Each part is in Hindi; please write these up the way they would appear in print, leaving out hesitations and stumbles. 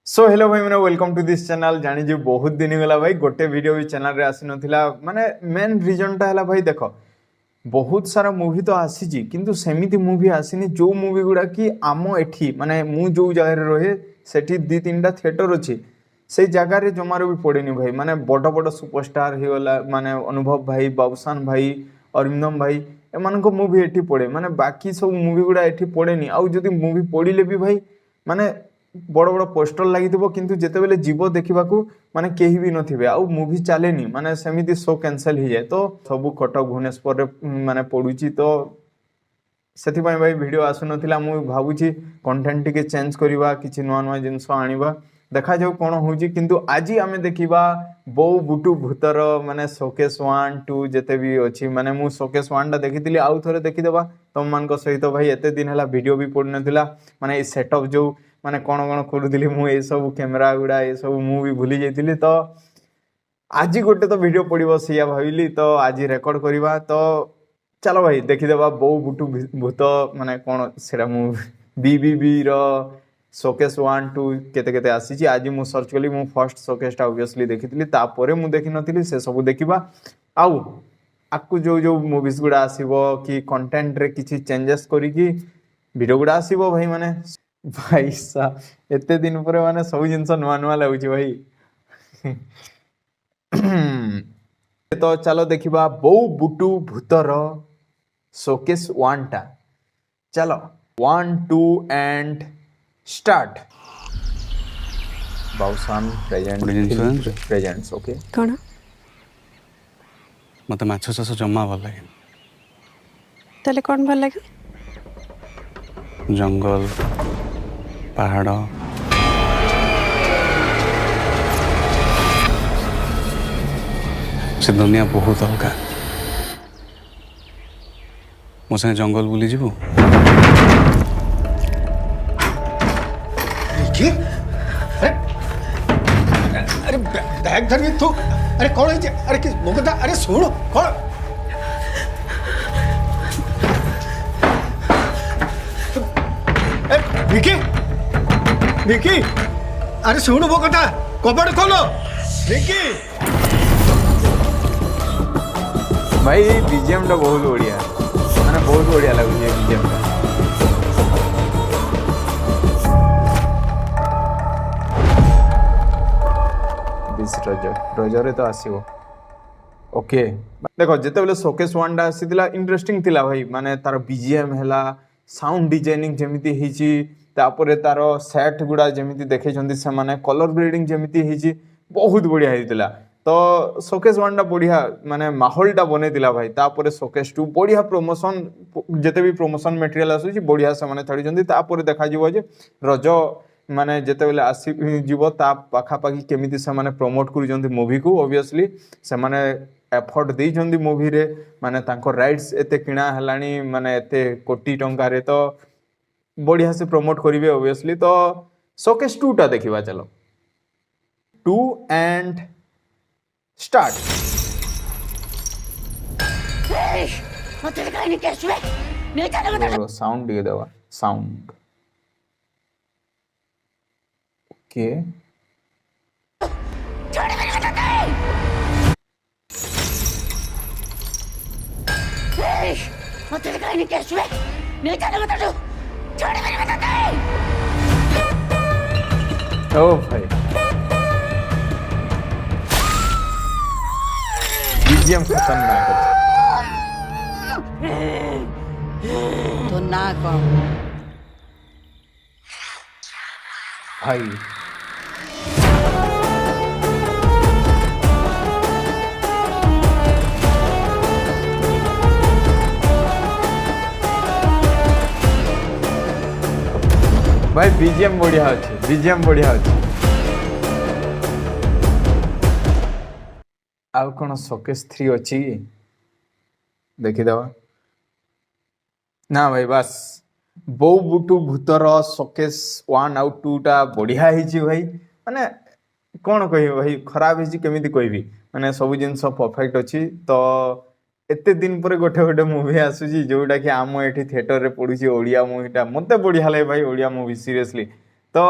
सो हेलो भाई मैंने वेलकम टू दिस चैनल जानी जी बहुत दिन गला भाई गोटे वीडियो भी चैनल रे आसी नथिला माने मेन रीजन टा हला भाई देखो बहुत सारा मूवी तो आसी किंतु सेमिति मूवी आसीनी जो मूवी गुड़ा कि आम एठी माने मु जो जगह रहे सेठी दी तीनटा थिएटर अछि से जगह रे जमार भी पड़ेनी भाई माने बड़ बड़ सुपरस्टार ही वाला माने अनुभव भाई बाबूसान भाई अरिंदम भाई एमानको मूवी एठी पड़े माने बाकी सब मूवी गुड़ा एठी पड़ेनी आउ जदी मूवी पड़िले भी भाई माने बड़ बड़ पोस्टर लगी किंतु जेते बेले जीव देखा माने केही भी नथिबे आउ मूवी चलेनी माने सेमिति शो कैंसल ही जाए तो सब कटक भुवनेश्वर माने पड़ुची तो से भाई वीडियो आसु नथिला मु भाबुची कंटेंट टिके चेंज करवा किछि नुआ नुआ जिंस आनिबा देखा जाऊ कौन होउची किंतु आज आमे देखिबा बो बुटू भूतर माने शोकेस 1 2 जेते भी अछि माने मु शोकेस 1 टा देखितिली आउ थरे देखि देबा तुम मानको सहित भाई एते दिन हला वीडियो भी पड़ नथिला माने ए सेटअप जो माने कौन कौन करूली मु ए सब कैमरा गुड़ा ए सब मु भी भूली जाइतिली तो आज गोटे तो वीडियो पड़ो सिया भाविली तो आज रेकर्ड करवा तो चलो भाई देखीदेवा बो बुटू भूत माने कौन से बी शोकेस 1 2 केते केते आसी आज मु सर्च कली मु फर्स्ट शोकेस टा ऑब्वियसली देखितिली तापरे मु देखि नथिली से सब देखिबा आउ आकु जो जो मूवीज गुड़ा आसीबो कि कंटेंट रे किछि चेंजेस करी कि वीडियो गुड़ा आसीबो भाई माने भाई सा एते दिन पर माने सब जिंस नुआ नुआ लागुची भाई तो चलो देखिबा बो बुटू भूतर शोकेस 1 टा चलो 1 2 एंड स्टार्ट बाउसान प्रेजेंट्स ओके कौन मत माछ चाष जमा भल लगे ताले कौन भल लगे जंगल पहाड़ से दुनिया बहुत अलगा मो संगे जंगल बुली जीवु अरे बैग धरनी तू अरे कौन है अरे किस मुकदा अरे सुन कौन विकी विकी अरे सुन वो कथा कपड़ खोलो विकी भाई बीजीएम टा बहुत बढ़िया माने बहुत बढ़िया लागुची बीजीएम टा रजरे तो आसीबो ओके देखो जेते बेले शोकेस 1 टा आसीतिला इंटरेस्टिंग थिला भाई माने तार बीजीएम हैला साउंड डिजाइनिंग जेमिति हिची तापरे तार सेट गुडा जेमिति देखै छथि से माने कलर ग्रेडिंग जेमिति हिची बहुत बढ़िया हितिला तो शोकेस 1 टा बढ़िया माने माहौल टा बने दिला भाई तापरे शोकेस 2 बढ़िया प्रमोशन जेते भी प्रमोशन मटेरियल आसुची बढ़िया से माने छाडी छथि तापरे देखा जिवो जे रजो माने जेते बेले आसी जीवो ता पाखा पाखी केमिति से माने प्रमोट करू जंती मूवी को ऑब्वियसली से माने एफर्ट दे जंती मूवी रे माने तांको राइट्स एते किणा हलानी माने एते कोटी टंका रे तो बढ़िया से प्रमोट करिवे ऑब्वियसली तो शोकेस 2 टा देखिबा चलो 2 एंड स्टार्ट साउंड दिए देवा साउंड ओके ओ भाई बीजीएम खतरनाक तो ना कौन भाई भाई बीजीएम बढ़िया अच्छे बीजीएम बढ़िया अच्छे आउ कौन शोकेस 3 अच्छी देखीदवा ना भाई बस बो बुटू भूतर शोकेस 1 आउ 2 टा बढ़िया हिची भाई माने कौन कहि भाई खराब हिची केमिति कहबी माने सब जिंस परफेक्ट अच्छी तो एते दिन पर गोटे गोटे मूवी आसुची जोटा कि आम एठी थिएटर रे पडुची ओडिया मूवीटा मते बढ़िया लागे भाई ओडिया मूवी सीरियसली तो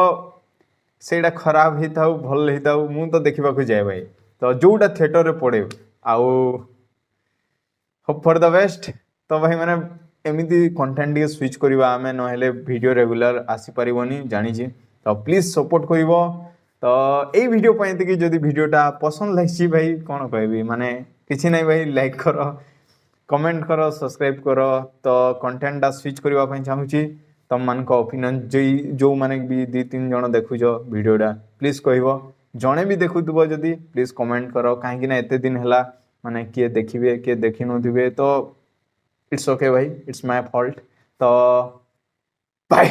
ସେଇଟା ଖରାପ ହେଇଥାଉ ଭଲ ହେଇଥାଉ ମୁଁ ତ ଦେଖିବାକୁ ଯାଏ ଭାଇ ତ ଯୋଉଟା ଥିଏଟରରେ ପଡ଼େ ଆଉ ହୋପ୍ ଫର୍ ଦ ବେଷ୍ଟ ତ ଭାଇ ମାନେ ଏମିତି କଣ୍ଟେଣ୍ଟ ଟିକେ ସୁଇଚ୍ କରିବା ଆମେ ନହେଲେ ଭିଡ଼ିଓ ରେଗୁଲାର ଆସିପାରିବନି ଜାଣିଛି ତ ପ୍ଲିଜ୍ ସପୋର୍ଟ କରିବ ତ ଏଇ ଭିଡ଼ିଓ ପାଇଁ ଏତିକି ଯଦି ଭିଡ଼ିଓଟା ପସନ୍ଦ ଲାଗିଛି ଭାଇ କ'ଣ କହିବି ମାନେ କିଛି ନାହିଁ ଭାଇ ଲାଇକ୍ କର କମେଣ୍ଟ କର ସବସ୍କ୍ରାଇବ୍ କର ତ କଣ୍ଟେଣ୍ଟଟା ସୁଇଚ୍ କରିବା ପାଇଁ ଚାହୁଁଛି ତମମାନଙ୍କ ଓପିନିଅନ୍ ଯେଉଁମାନେ ବି 2-3 ଜଣ ଦେଖୁଛ ଭିଡ଼ିଓଟା ପ୍ଲିଜ୍ କହିବ ଜଣେ ବି ଦେଖୁଥିବ ଯଦି ପ୍ଲିଜ୍ କମେଣ୍ଟ କର କାହିଁକି ନା ଏତେ ଦିନ ହେଲା ମାନେ କିଏ ଦେଖିବେ କିଏ ଦେଖିନଥିବେ ତ ଇଟ୍ସ ଓକେ ଭାଇ ଇଟ୍ସ ମାଇ ଫଲ୍ଟ ତ ବାଏ